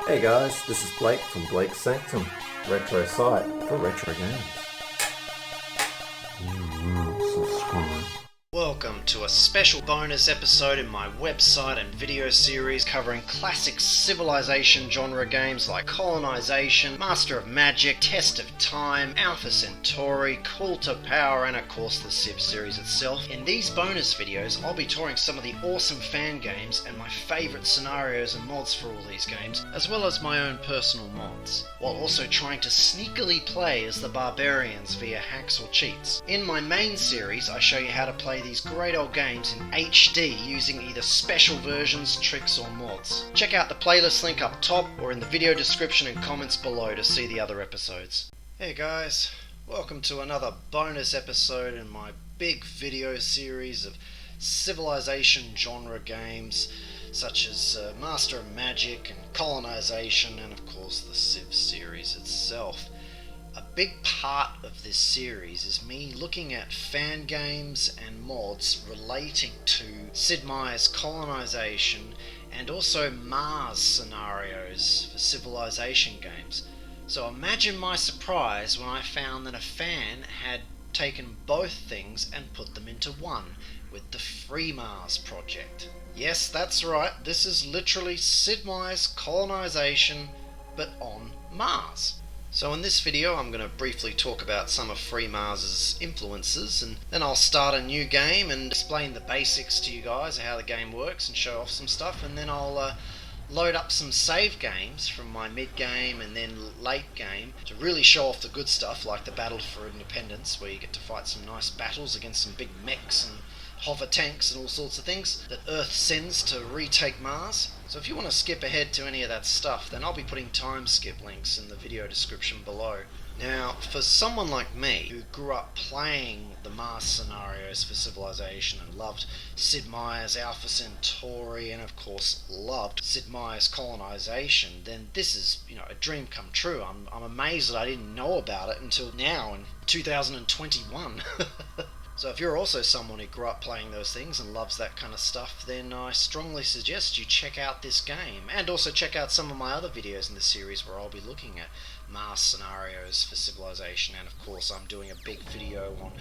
Hey guys, this is Blake from Blake's Sanctum, retro site for retro games. Subscribe. Welcome to a special bonus episode in my website and video series covering classic civilization genre games like Colonization, Master of Magic, Test of Time, Alpha Centauri, Call to Power, and of course the Civ series itself. In these bonus videos, I'll be touring some of the awesome fan games and my favourite scenarios and mods for all these games, as well as my own personal mods, while also trying to sneakily play as the Barbarians via hacks or cheats. In my main series, I show you how to play these great old games in HD using either special versions, tricks or mods. Check out the playlist link up top or in the video description and comments below to see the other episodes. Hey guys, welcome to another bonus episode in my big video series of civilization genre games such as Master of Magic and Colonization and of course the Civ series itself. A big part of this series is me looking at fan games and mods relating to Civ Mars Colonization and also Mars scenarios for civilization games. So imagine my surprise when I found that a fan had taken both things and put them into one with the FreeMars Project. Yes, that's right, this is literally Civ Mars Colonization but on Mars. So in this video I'm going to briefly talk about some of FreeMars' influences, and then I'll start a new game and explain the basics to you guys of how the game works and show off some stuff, and then I'll load up some save games from my mid-game and then late game to really show off the good stuff like the Battle for Independence, where you get to fight some nice battles against some big mechs and hover tanks and all sorts of things that Earth sends to retake Mars. So if you want to skip ahead to any of that stuff, then I'll be putting time skip links in the video description below. Now, for someone like me, who grew up playing the Mars scenarios for Civilization and loved Civ Mars, Alpha Centauri, and of course loved Civ Mars Colonization, then this is, a dream come true. I'm amazed that I didn't know about it until now in 2021. So if you're also someone who grew up playing those things and loves that kind of stuff, then I strongly suggest you check out this game, and also check out some of my other videos in the series where I'll be looking at Mars scenarios for Civilization, and of course I'm doing a big video on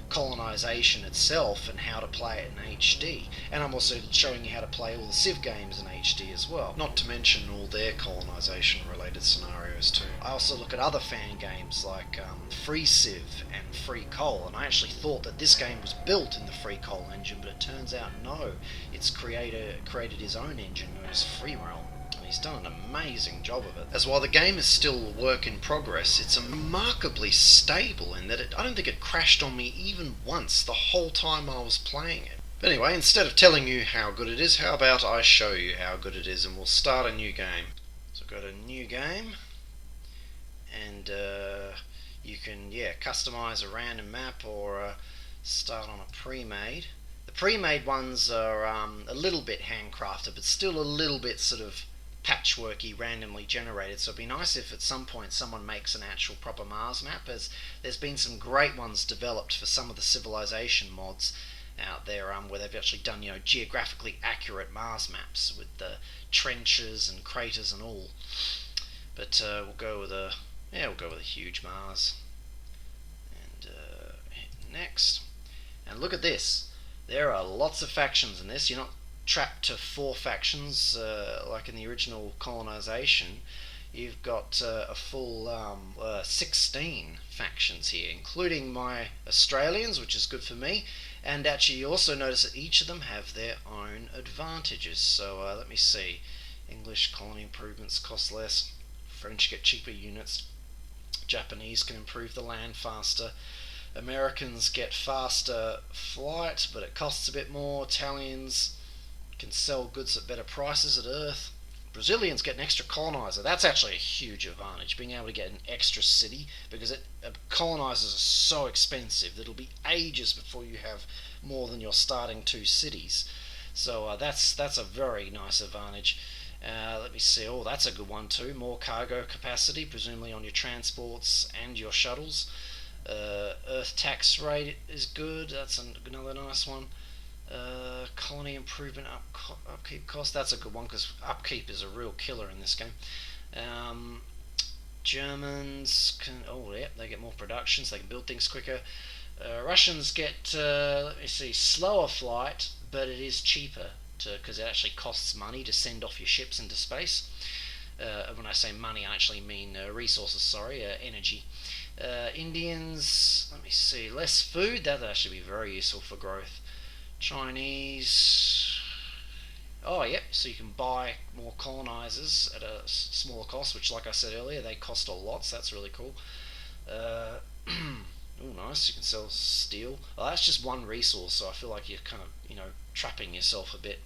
Colonization itself and how to play it in HD, and I'm also showing you how to play all the Civ games in HD as well, not to mention all their colonization related scenarios too. I also look at other fan games like FreeCiv and FreeCol, and I actually thought that this game was built in the FreeCol engine, but it turns out no, its creator created his own engine known as FreeMars. He's done an amazing job of it. As while the game is still a work in progress, it's remarkably stable in that I don't think it crashed on me even once the whole time I was playing it. But anyway, instead of telling you how good it is, how about I show you how good it is, and we'll start a new game. So go to new game, and you can customize a random map or start on a pre-made. The pre-made ones are a little bit handcrafted, but still a little bit sort of patchworky, randomly generated, so it'd be nice if at some point someone makes an actual proper Mars map, as there's been some great ones developed for some of the Civilization mods out there where they've actually done geographically accurate Mars maps with the trenches and craters and all. But we'll go with a huge Mars, and hit next. And look at this, there are lots of factions in this. You're not trapped to 4 factions like in the original Colonization. You've got a full 16 factions here, including my Australians, which is good for me, and actually you also notice that each of them have their own advantages. So let me see, English colony improvements cost less, French get cheaper units, Japanese can improve the land faster, Americans get faster flight but it costs a bit more, Italians can sell goods at better prices at Earth. Brazilians get an extra colonizer. That's actually a huge advantage, being able to get an extra city, because colonizers are so expensive that it'll be ages before you have more than your starting 2 cities. So that's a very nice advantage. Let me see, that's a good one too. More cargo capacity, presumably on your transports and your shuttles. Earth tax rate is good, that's another nice one. Colony improvement upkeep cost, that's a good one because upkeep is a real killer in this game. Germans can, oh yeah, they get more production, so they can build things quicker. Russians get, let me see, slower flight, but it is cheaper because it actually costs money to send off your ships into space. When I say money, I actually mean resources, sorry, energy. Indians, let me see, less food, that would actually be very useful for growth. Chinese, oh yep, so you can buy more colonizers at a smaller cost, which like I said earlier, they cost a lot, so that's really cool. Oh nice, you can sell steel. Well, that's just one resource, so I feel like you're kind of, trapping yourself a bit.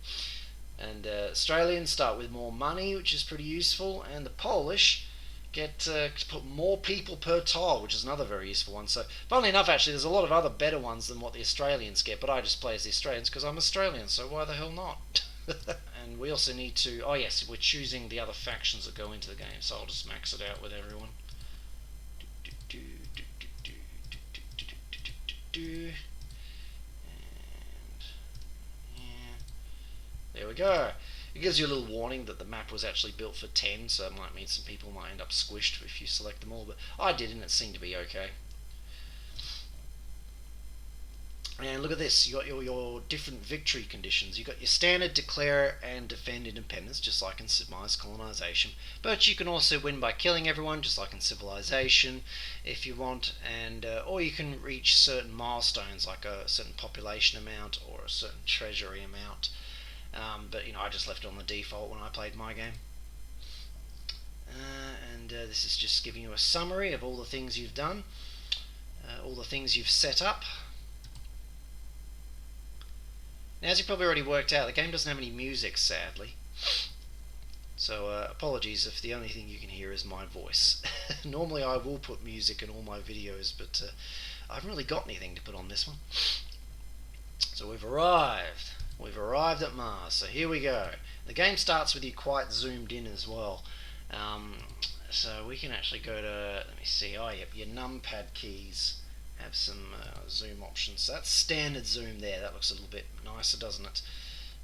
And Australians start with more money, which is pretty useful, and the Polish get to put more people per tile, which is another very useful one. So, funnily enough, actually, there's a lot of other better ones than what the Australians get, but I just play as the Australians because I'm Australian, so why the hell not? And we also need to, oh yes, we're choosing the other factions that go into the game, so I'll just max it out with everyone. And yeah, there we go. It gives you a little warning that the map was actually built for 10, so it might mean some people might end up squished if you select them all, but I did and it seemed to be okay. And look at this, you got your different victory conditions. You got your standard declare and defend independence, just like in Civ Mars Colonization. But you can also win by killing everyone, just like in Civilization, if you want. And or you can reach certain milestones, like a certain population amount or a certain treasury amount. But I just left it on the default when I played my game. And this is just giving you a summary of all the things you've done, all the things you've set up. Now, as you probably already worked out, the game doesn't have any music, sadly. So, apologies if the only thing you can hear is my voice. Normally I will put music in all my videos, but I haven't really got anything to put on this one. So we've arrived. We've arrived at Mars, so here we go. The game starts with you quite zoomed in as well. So we can actually go to, let me see, oh yep, your numpad keys have some zoom options. So that's standard zoom there. That looks a little bit nicer, doesn't it?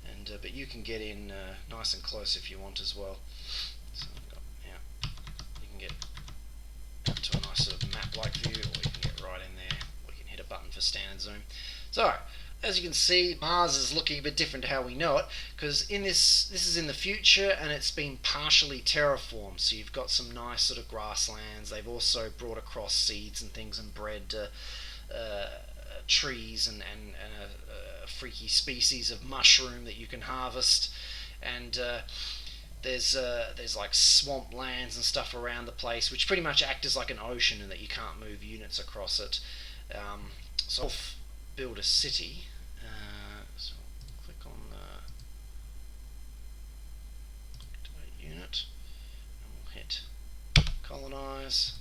And but you can get in nice and close if you want as well. So yeah, you can get up to a nice sort of map-like view, or you can get right in there, or you can hit a button for standard zoom. So as you can see, Mars is looking a bit different to how we know it, because in this is in the future and it's been partially terraformed. So you've got some nice sort of grasslands. They've also brought across seeds and things and bred trees and a freaky species of mushroom that you can harvest. And there's like swamp lands and stuff around the place, which pretty much act as like an ocean, and that you can't move units across it. So I'll build a city. So click on activate unit, and we'll hit colonize.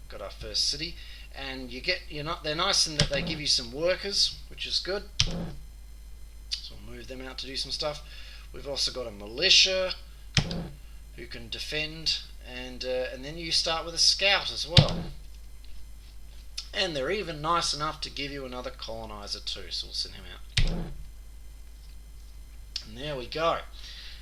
Got our first city, and they're nice in that they give you some workers, which is good. So we'll move them out to do some stuff. We've also got a militia who can defend, and then you start with a scout as well. And they're even nice enough to give you another colonizer too, so we'll send him out. And there we go.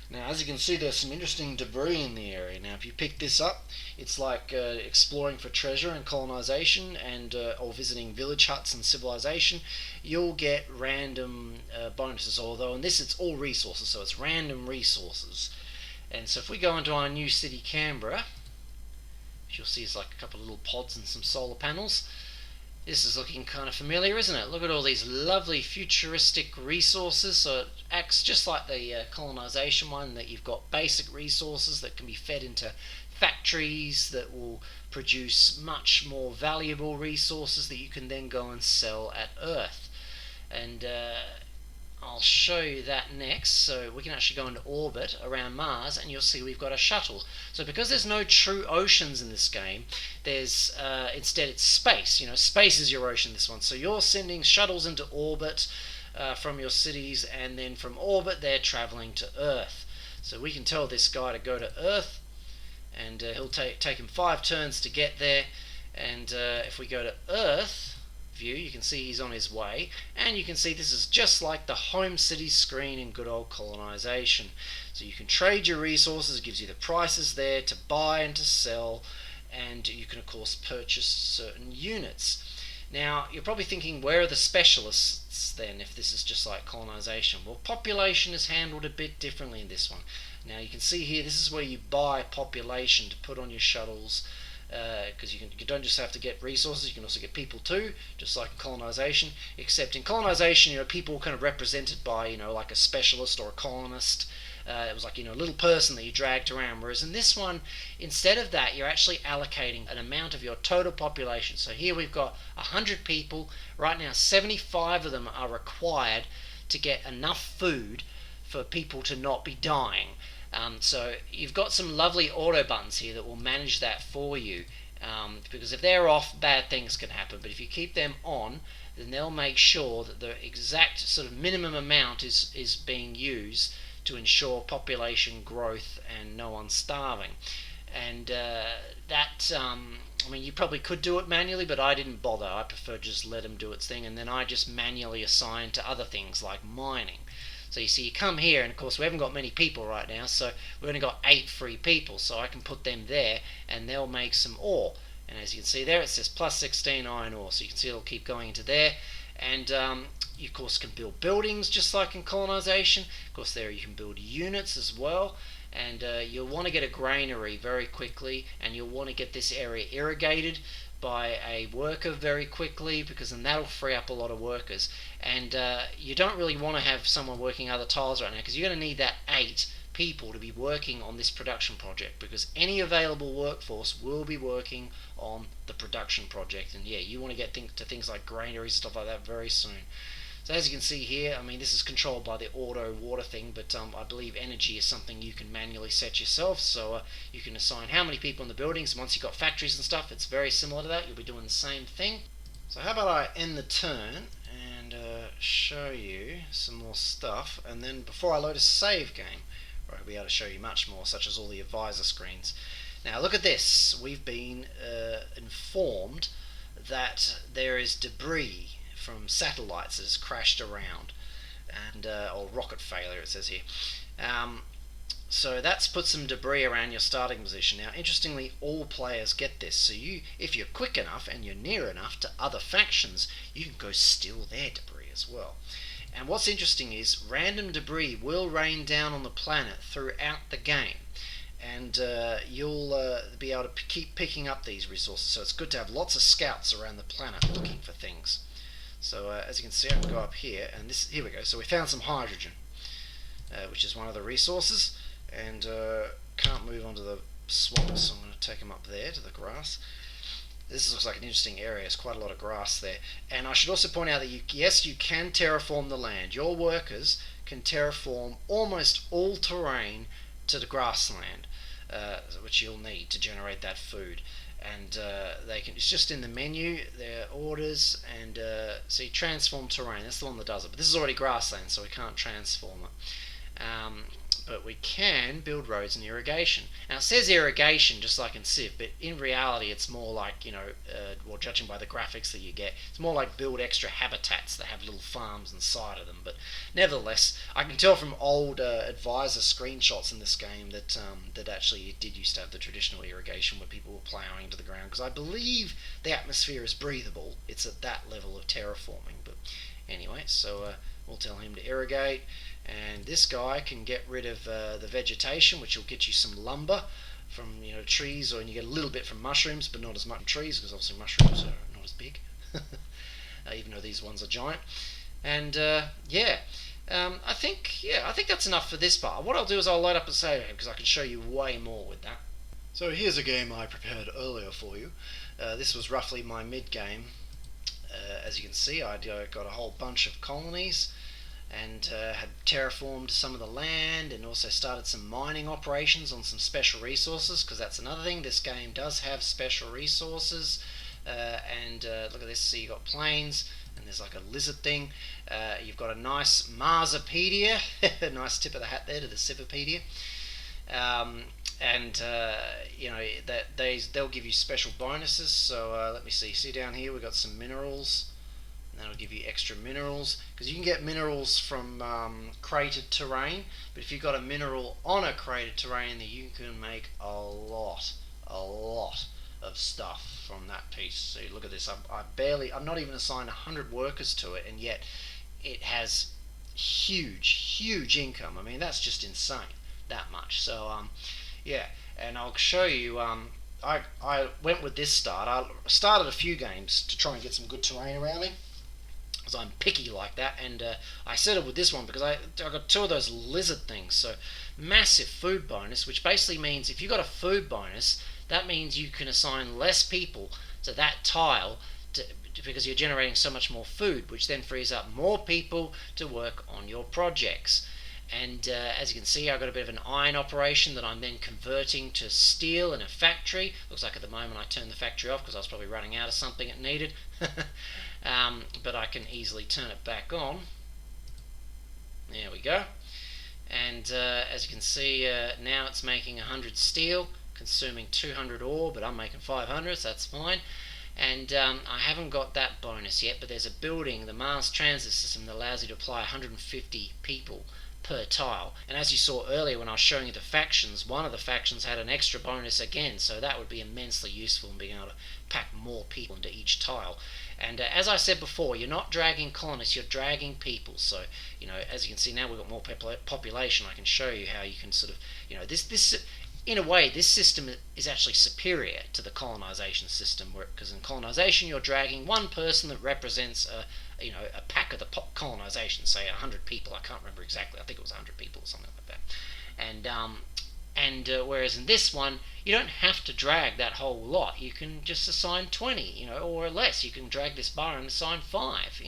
Now, as you can see, there's some interesting debris in the area. Now, if you pick this up, it's like exploring for treasure and colonization, and or visiting village huts and civilization. You'll get random bonuses, although in this it's all resources, so it's random resources. And so if we go into our new city, Canberra, which you'll see is like a couple of little pods and some solar panels. This is looking kind of familiar, isn't it? Look at all these lovely futuristic resources. So it acts just like the colonization one, that you've got basic resources that can be fed into factories that will produce much more valuable resources that you can then go and sell at Earth. And I'll show you that next. So we can actually go into orbit around Mars, and you'll see we've got a shuttle. So because there's no true oceans in this game, there's instead it's space. Space is your ocean, this one. So you're sending shuttles into orbit from your cities, and then from orbit they're traveling to Earth. So we can tell this guy to go to Earth, and he'll take him 5 turns to get there. And if we go to Earth, view, you can see he's on his way, and you can see this is just like the home city screen in good old colonization. So you can trade your resources, it gives you the prices there to buy and to sell, and you can of course purchase certain units. Now you're probably thinking, where are the specialists then if this is just like colonization? Well, population is handled a bit differently in this one. Now you can see here, this is where you buy population to put on your shuttles, because you don't just have to get resources, you can also get people too, just like in colonization. Except in colonization, people are kind of represented by, like a specialist or a colonist. It was like, a little person that you dragged around. Whereas in this one, instead of that, you're actually allocating an amount of your total population. So here we've got 100 people. Right now, 75 of them are required to get enough food for people to not be dying. So you've got some lovely auto buttons here that will manage that for you, because if they're off, bad things can happen. But if you keep them on, then they'll make sure that the exact sort of minimum amount is being used to ensure population growth and no one starving. And you probably could do it manually, but I didn't bother. I prefer just let them do its thing, and then I just manually assign to other things like mining. So you see, you come here, and of course we haven't got many people right now, so we've only got 8 free people, so I can put them there, and they'll make some ore. And as you can see there, it says plus 16 iron ore, so you can see it'll keep going into there. And you of course can build buildings just like in colonization. Of course there you can build units as well, and you'll want to get a granary very quickly, and you'll want to get this area irrigated by a worker very quickly, because then that'll free up a lot of workers. And you don't really want to have someone working other tiles right now, because you're going to need that 8 people to be working on this production project, because any available workforce will be working on the production project. And yeah, you want to get to things like granaries and stuff like that very soon. So as you can see here, this is controlled by the auto water thing, but I believe energy is something you can manually set yourself. So you can assign how many people in the buildings, and once you've got factories and stuff, it's very similar to that. You'll be doing the same thing. So how about I end the turn and show you some more stuff, and then before I load a save game, where I'll be able to show you much more, such as all the advisor screens. Now look at this. We've been informed that there is debris from satellites that has crashed around, and or rocket failure it says here. So that's put some debris around your starting position. Now interestingly, all players get this, so if you're quick enough and you're near enough to other factions, you can go steal their debris as well. And what's interesting is random debris will rain down on the planet throughout the game, and you'll be able to keep picking up these resources. So it's good to have lots of scouts around the planet looking for things. So as you can see, I can go up here, and here we go. So we found some hydrogen, which is one of the resources, and can't move onto the swamp, so I'm going to take them up there to the grass. This looks like an interesting area. There's quite a lot of grass there. And I should also point out that yes, you can terraform the land. Your workers can terraform almost all terrain to the grassland, which you'll need to generate that food. And it's just in the menu, their orders, and see, transform terrain. That's the one that does it. But this is already grassland, so we can't transform it. But we can build roads and irrigation. Now it says irrigation just like in Civ, but in reality it's more like, well, judging by the graphics that you get, it's more like build extra habitats that have little farms inside of them. But nevertheless, I can tell from old advisor screenshots in this game that actually it did used to have the traditional irrigation where people were ploughing into the ground, because I believe the atmosphere is breathable. It's at that level of terraforming. But anyway, so we'll tell him to irrigate. And this guy can get rid of the vegetation, which will get you some lumber from trees, or you get a little bit from mushrooms, but not as much from trees, because obviously mushrooms are not as big, even though these ones are giant. And I think that's enough for this part. What I'll do is I'll load up a save game, because I can show you way more with that. So here's a game I prepared earlier for you. This was roughly my mid game. As you can see, I got a whole bunch of colonies, and had terraformed some of the land, and also started some mining operations on some special resources, because that's another thing. This game does have special resources, and look at this. So you got plains, and there's like a lizard thing. You've got a nice Marsopedia, nice tip of the hat there to the Civipedia. They'll give you special bonuses. So let me see down here we've got some minerals. and that'll give you extra minerals, because you can get minerals from cratered terrain, but if you've got a mineral on a cratered terrain, then you can make a lot of stuff from that piece. So look at this, I'm not even assigned 100 workers to it, and yet it has huge income. I mean, that's just insane, that much. So yeah, and I'll show you. I went with this start. I started a few games to try and get some good terrain around me, because I'm picky like that, and I settled with this one because I got 2 of those lizard things. So massive food bonus, which basically means if you got a food bonus, that means you can assign less people to that tile because you're generating so much more food, which then frees up more people to work on your projects. And as you can see, I've got a bit of an iron operation that I'm then converting to steel in a factory. Looks like at the moment I turned the factory off because I was probably running out of something it needed. But I can easily turn it back on. There we go. And as you can see, now it's making 100 steel, consuming 200 ore, but I'm making 500, so that's fine. And I haven't got that bonus yet, but there's a building, the Mars Transit System, that allows you to apply 150 people per tile. And as you saw earlier when I was showing you the factions, one of the factions had an extra bonus again, so that would be immensely useful in being able to pack more people into each tile. And as I said before, you're not dragging colonists, you're dragging people. So, you know, as you can see now, we've got more population. I can show you how you can sort of, you know, this in a way, this system is actually superior to the colonization system, because in colonization you're dragging one person that represents a pack of the colonization, say 100 people. I can't remember exactly. I think it was 100 people or something like that. And whereas in this one, you don't have to drag that whole lot. You can just assign 20, or less. You can drag this bar and assign 5,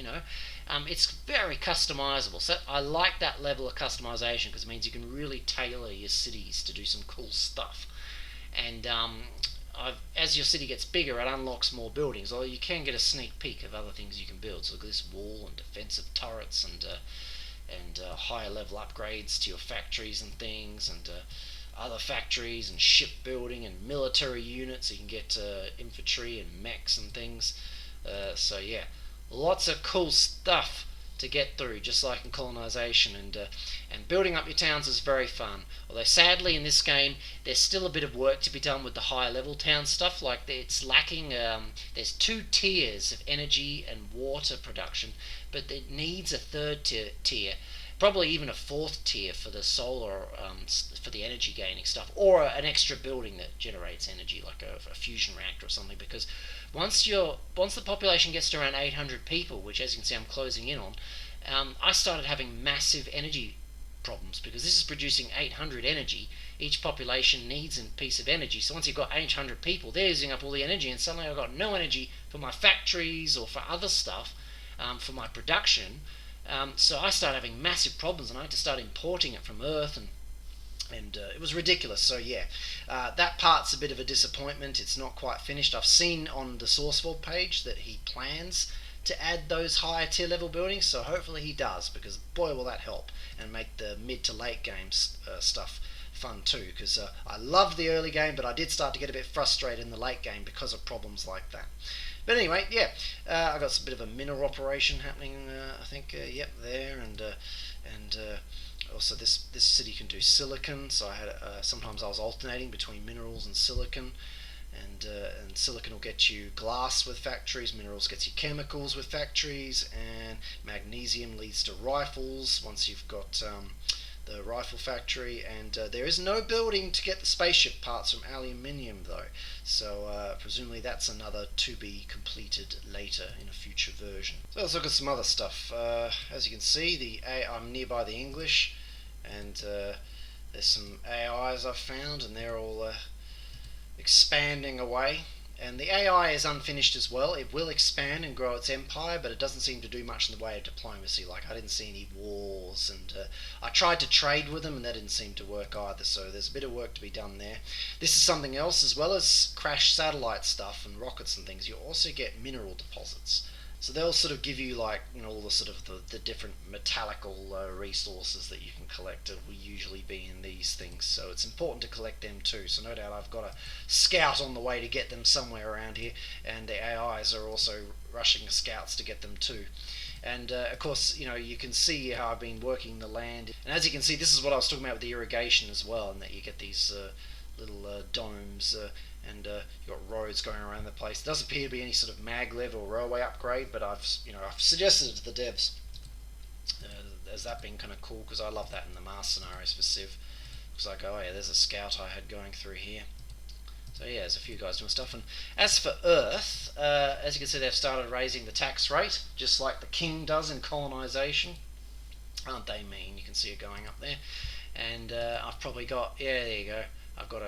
It's very customizable. So I like that level of customization because it means you can really tailor your cities to do some cool stuff. And as your city gets bigger, it unlocks more buildings, although you can get a sneak peek of other things you can build. So look at this wall and defensive turrets and higher level upgrades to your factories and things, and other factories and shipbuilding and military units. So you can get infantry and mechs and things. So yeah, lots of cool stuff to get through, just like in colonization, and building up your towns is very fun. Although sadly in this game there's still a bit of work to be done with the higher level town stuff. Like it's lacking. There's 2 tiers of energy and water production, but it needs a 3rd tier. Probably even a 4th tier for the solar, for the energy gaining stuff, or an extra building that generates energy, like a fusion reactor or something. Because once the population gets to around 800 people, which as you can see I'm closing in on, I started having massive energy problems, because this is producing 800 energy. Each population needs a piece of energy. So once you've got 800 people, they're using up all the energy, and suddenly I've got no energy for my factories or for other stuff, for my production. So I started having massive problems, and I had to start importing it from Earth, and it was ridiculous. So yeah, that part's a bit of a disappointment. It's not quite finished. I've seen on the SourceForge page that he plans to add those higher tier level buildings, so hopefully he does, because boy will that help and make the mid to late game stuff fun too. Because I loved the early game, but I did start to get a bit frustrated in the late game because of problems like that. But anyway, yeah, I got a bit of a mineral operation happening. I think, yep, there, and also this city can do silicon. So I had sometimes I was alternating between minerals and silicon, and silicon will get you glass with factories, minerals gets you chemicals with factories, and magnesium leads to rifles once you've got the rifle factory. And there is no building to get the spaceship parts from aluminium though, so presumably that's another to be completed later in a future version. So let's look at some other stuff. As you can see, I'm nearby the English, and there's some AIs I've found, and they're all expanding away. And the AI is unfinished as well. It will expand and grow its empire, but it doesn't seem to do much in the way of diplomacy. Like, I didn't see any wars, and I tried to trade with them, and that didn't seem to work either. So there's a bit of work to be done there. This is something else, as well as crash satellite stuff and rockets and things. You also get mineral deposits. So they'll sort of give you like, you know, all the sort of the different metallical resources that you can collect will usually be in these things. So it's important to collect them too. So no doubt I've got a scout on the way to get them somewhere around here, and the AIs are also rushing scouts to get them too. And of course, you know, you can see how I've been working the land. And as you can see, this is what I was talking about with the irrigation as well, and that you get these little domes and you've got roads going around the place. There doesn't appear to be any sort of maglev or railway upgrade, but I've suggested it to the devs as that being kind of cool, because I love that in the Mars scenarios for Civ. Looks like, oh yeah, there's a scout I had going through here. So yeah, there's a few guys doing stuff. And as for Earth, as you can see, they've started raising the tax rate, just like the King does in colonization. Aren't they mean? You can see it going up there. And I've probably got, yeah, there you go. I've got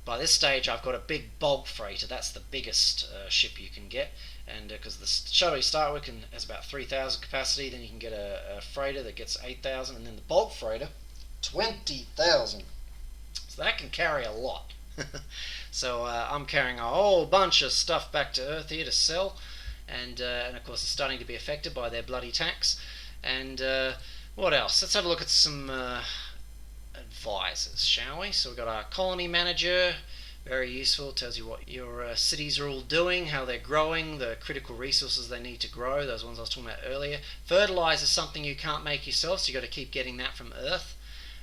by this stage I've got a big bulk freighter. That's the biggest ship you can get. And because the shuttle you start with has about 3,000 capacity, then you can get a freighter that gets 8,000, and then the bulk freighter, 20,000. So that can carry a lot. So I'm carrying a whole bunch of stuff back to Earth here to sell, and of course it's starting to be affected by their bloody tax. And what else? Let's have a look at some advisors, shall we? So we've got our colony manager, very useful, tells you what your cities are all doing, how they're growing, the critical resources they need to grow, those ones I was talking about earlier. Fertilizer is something you can't make yourself, so you've got to keep getting that from Earth.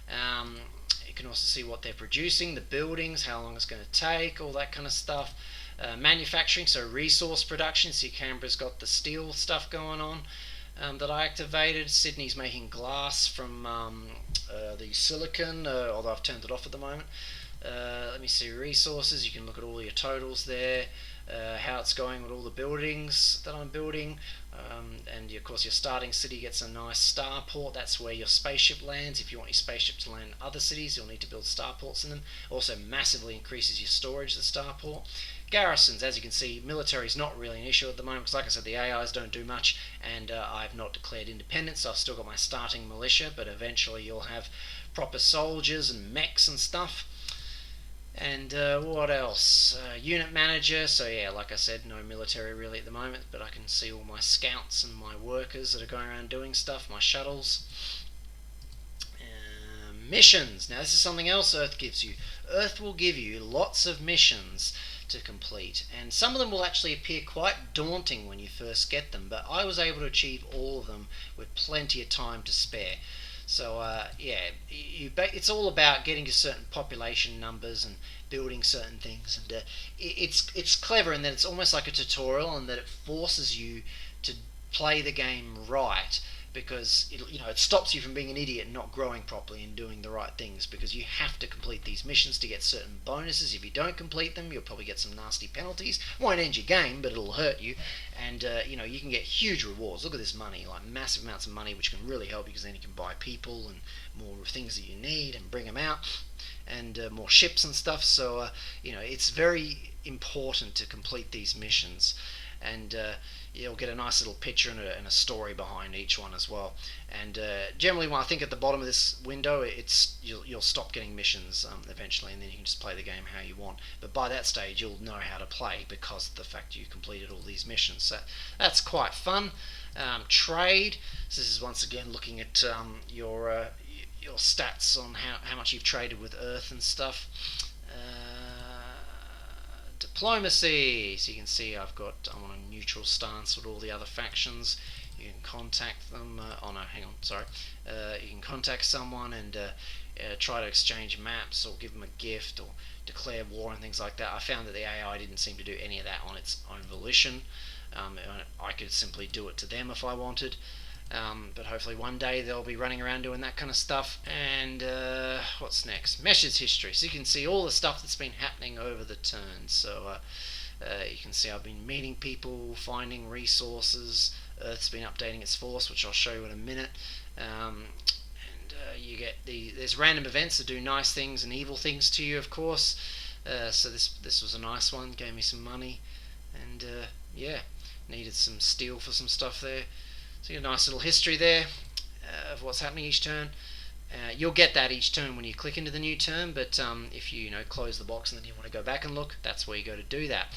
You can also see what they're producing, the buildings, how long it's going to take, all that kind of stuff. Manufacturing, so resource production. See, Canberra's got the steel stuff going on that I activated. Sydney's making glass from the silicon, although I've turned it off at the moment. Let me see, resources. You can look at all your totals there, how it's going with all the buildings that I'm building. And of course your starting city gets a nice starport. That's where your spaceship lands. If you want your spaceship to land in other cities, you'll need to build starports in them. Also massively increases your storage, the starport. Garrisons, as you can see, military is not really an issue at the moment, because like I said, the AIs don't do much, and I've not declared independence, so I've still got my starting militia, but eventually you'll have proper soldiers and mechs and stuff. And what else? Unit manager, so yeah, like I said, no military really at the moment, but I can see all my scouts and my workers that are going around doing stuff, my shuttles. Missions, now this is something else Earth gives you. Earth will give you lots of missions to complete, and some of them will actually appear quite daunting when you first get them, but I was able to achieve all of them with plenty of time to spare. So yeah, it's all about getting to certain population numbers and building certain things, and it's clever in that it's almost like a tutorial, and that it forces you to play the game right, because it stops you from being an idiot and not growing properly and doing the right things, because you have to complete these missions to get certain bonuses. If you don't complete them, you'll probably get some nasty penalties. It won't end your game, but it'll hurt you, and you can get huge rewards. Look at this money, like massive amounts of money, which can really help you, because then you can buy people and more things that you need and bring them out, and more ships and stuff. So it's very important to complete these missions, and you'll get a nice little picture and a story behind each one as well. And generally, when I think at the bottom of this window, you'll stop getting missions eventually, and then you can just play the game how you want. But by that stage, you'll know how to play because of the fact you completed all these missions. So that's quite fun. Trade. So this is once again looking at your stats on how much you've traded with Earth and stuff. Diplomacy, so you can see I'm on a neutral stance with all the other factions. You can contact them, you can contact someone and try to exchange maps or give them a gift or declare war and things like that. I found that the AI didn't seem to do any of that on its own volition. I could simply do it to them if I wanted. But hopefully one day they'll be running around doing that kind of stuff. And what's next? Meshes history. So you can see all the stuff that's been happening over the turn. So you can see I've been meeting people, finding resources. Earth's been updating its force, which I'll show you in a minute. You get there's random events that do nice things and evil things to you, of course. So this was a nice one. Gave me some money, and yeah, needed some steel for some stuff there. So you get a nice little history there of what's happening each turn. You'll get that each turn when you click into the new turn, but if you close the box and then you want to go back and look, that's where you go to do that.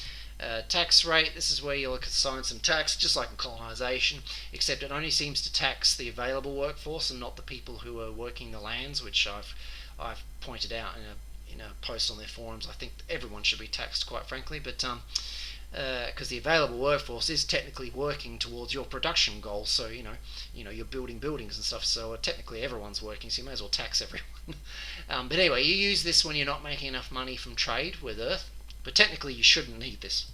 Tax rate, this is where you'll assign some tax, just like in colonization, except it only seems to tax the available workforce and not the people who are working the lands, which I've pointed out in a post on their forums. I think everyone should be taxed, quite frankly, but because the available workforce is technically working towards your production goals, so you're building buildings and stuff, so technically everyone's working, so you may as well tax everyone. But anyway, you use this when you're not making enough money from trade with Earth, but technically you shouldn't need this.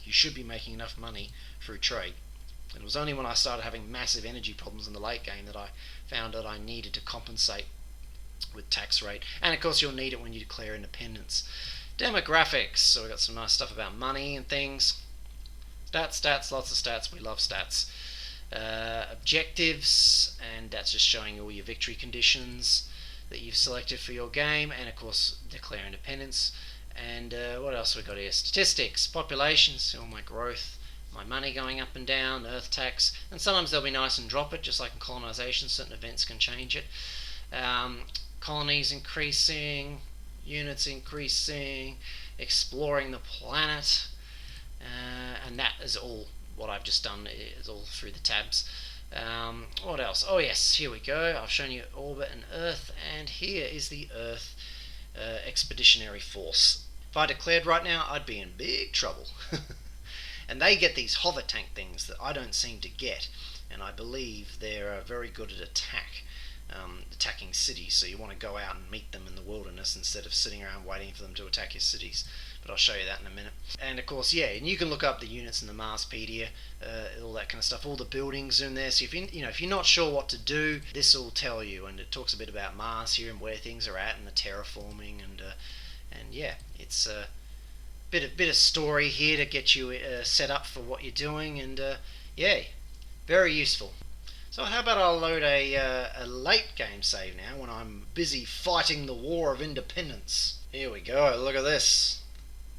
You should be making enough money through trade. And it was only when I started having massive energy problems in the late game that I found that I needed to compensate with tax rate. And of course you'll need it when you declare independence. Demographics, so we've got some nice stuff about money and things. Stats, lots of stats, we love stats. Objectives, and that's just showing all your victory conditions that you've selected for your game, and of course declare independence. And what else we got here? Statistics, populations, all my growth, my money going up and down, earth tax, and sometimes they'll be nice and drop it, just like in colonization, certain events can change it. Colonies increasing, units increasing, exploring the planet, and that is all what I've just done, is all through the tabs. What else? Oh yes, here we go. I've shown you orbit and Earth, and here is the Earth Expeditionary Force. If I declared right now, I'd be in big trouble. And they get these hover tank things that I don't seem to get, and I believe they're very good at attacking cities, so you want to go out and meet them in the wilderness instead of sitting around waiting for them to attack your cities. But I'll show you that in a minute. And of course, yeah, and you can look up the units in the Marspedia, all that kind of stuff, all the buildings in there. So if you're not sure what to do, this will tell you, and it talks a bit about Mars here and where things are at and the terraforming, and yeah, it's a bit of story here to get you set up for what you're doing, and yeah, very useful. So how about I'll load a late game save now when I'm busy fighting the War of Independence. Here we go, look at this.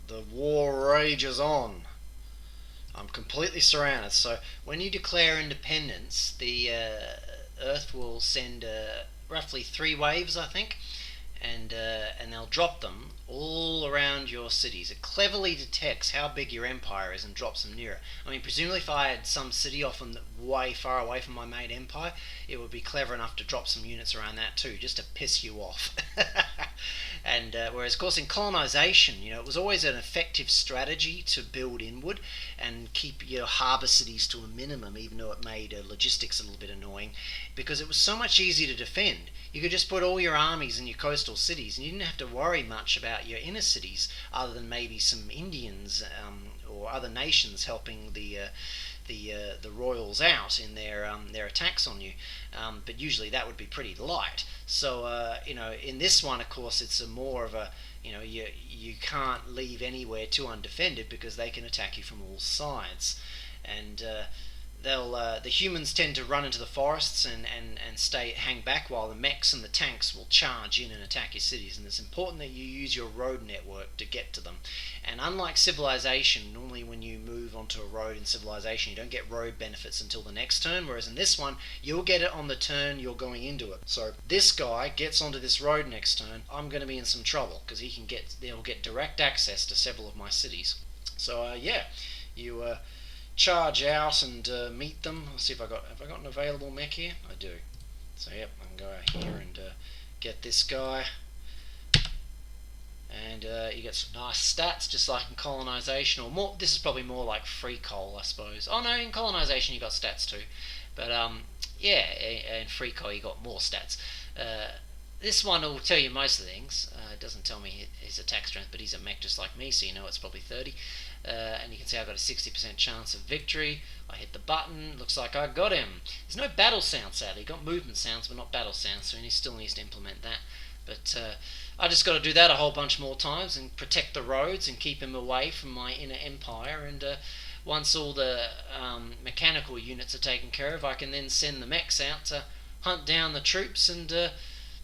The war rages on. I'm completely surrounded. So when you declare independence, the Earth will send roughly 3 waves, I think, and they'll drop them all around your cities. It cleverly detects how big your empire is and drops them nearer. I mean, presumably if I had some city often way far away from my main empire, it would be clever enough to drop some units around that too, just to piss you off. And whereas, of course, in colonization, it was always an effective strategy to build inward and keep your harbour cities to a minimum, even though it made logistics a little bit annoying, because it was so much easier to defend. You could just put all your armies in your coastal cities, and you didn't have to worry much about your inner cities, other than maybe some Indians or other nations helping the royals out in their attacks on you, but usually that would be pretty light. So in this one, of course, it's more of a you can't leave anywhere too undefended because they can attack you from all sides, and the humans tend to run into the forests and hang back, while the mechs and the tanks will charge in and attack your cities. And it's important that you use your road network to get to them. And unlike civilization, normally when you move onto a road in civilization, you don't get road benefits until the next turn, whereas in this one, you'll get it on the turn you're going into it. So this guy gets onto this road next turn, I'm going to be in some trouble, because they'll get direct access to several of my cities. So yeah, you charge out and meet them. I'll see if have I got an available mech here? I do. So yep, I can go out here and get this guy, and you get some nice stats, just like in colonization, or more. This is probably more like FreeCol, I suppose. Oh no, in colonization you got stats too, but yeah, in FreeCol you got more stats. This one will tell you most of the things. It doesn't tell me his attack strength, but he's a mech just like me, so you know it's probably 30. And you can see I've got a 60% chance of victory. I hit the button, looks like I got him. There's no battle sound, sadly. Got movement sounds, but not battle sounds, so he still needs to implement that. But I just got to do that a whole bunch more times and protect the roads and keep him away from my inner empire. And once all the mechanical units are taken care of, I can then send the mechs out to hunt down the troops and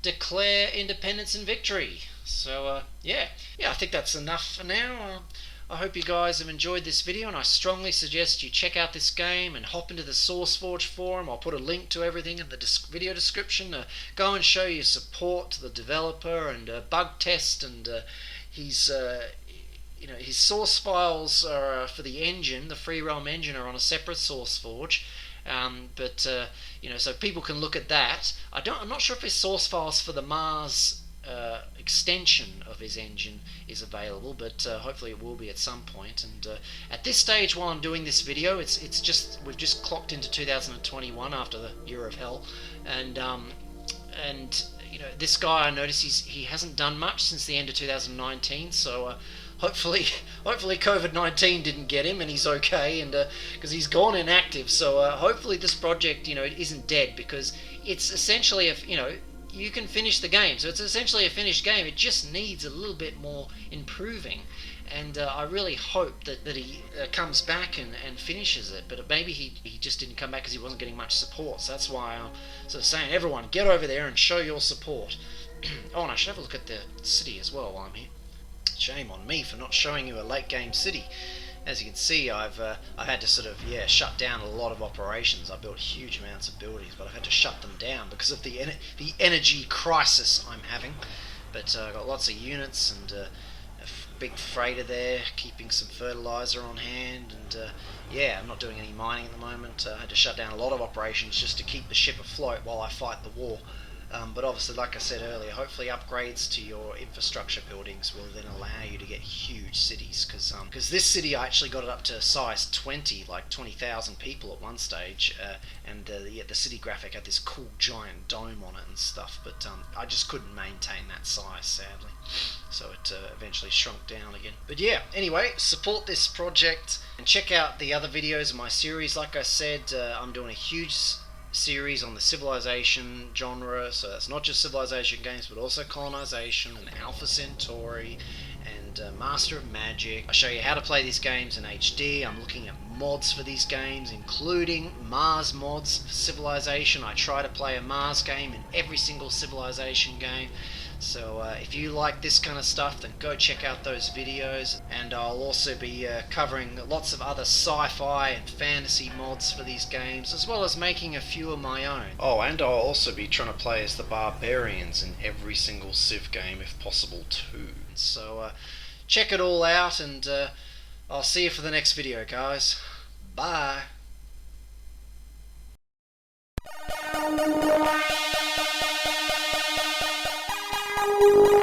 declare independence and victory. So yeah, I think that's enough for now. I hope you guys have enjoyed this video, and I strongly suggest you check out this game and hop into the SourceForge forum. I'll put a link to everything in the video description. Go and show your support to the developer and bug test, and he's his source files are for the engine, the Free Realm engine, are on a separate source forge. So people can look at that. I'm not sure if his source files for the Mars extension of his engine is available, but hopefully it will be at some point. And at this stage, while I'm doing this video, we've just clocked into 2021 after the year of hell, and this guy, I notice he hasn't done much since the end of 2019. So hopefully COVID-19 didn't get him and he's okay, and because he's gone inactive. So hopefully this project isn't dead, because it's essentially you can finish the game. So it's essentially a finished game. It just needs a little bit more improving. And I really hope that he comes back and finishes it. But maybe he just didn't come back because he wasn't getting much support. So that's why I'm sort of saying, everyone, get over there and show your support. Oh, and I should have a look at the city as well while I'm here. Shame on me for not showing you a late game city. As you can see, I've had to sort of shut down a lot of operations. I built huge amounts of buildings, but I've had to shut them down because of the energy crisis I'm having. But I've got lots of units and a big freighter there, keeping some fertilizer on hand, and I'm not doing any mining at the moment. I had to shut down a lot of operations just to keep the ship afloat while I fight the war. But obviously, like I said earlier, hopefully upgrades to your infrastructure buildings will then allow you to get huge cities. Because this city, I actually got it up to size 20, like 20,000 people at one stage, and the city graphic had this cool giant dome on it and stuff. But I just couldn't maintain that size, sadly. So it eventually shrunk down again. But anyway, support this project and check out the other videos in my series. Like I said, I'm doing a huge series on the civilization genre, so that's not just civilization games but also colonization and Alpha Centauri and Master of Magic. I show you how to play these games in HD. I'm looking at mods for these games, including Mars mods for civilization. I try to play a Mars game in every single civilization game. So if you like this kind of stuff, then go check out those videos, and I'll also be covering lots of other sci-fi and fantasy mods for these games, as well as making a few of my own. Oh, and I'll also be trying to play as the Barbarians in every single Civ game if possible too. So check it all out, and I'll see you for the next video, guys. Bye! You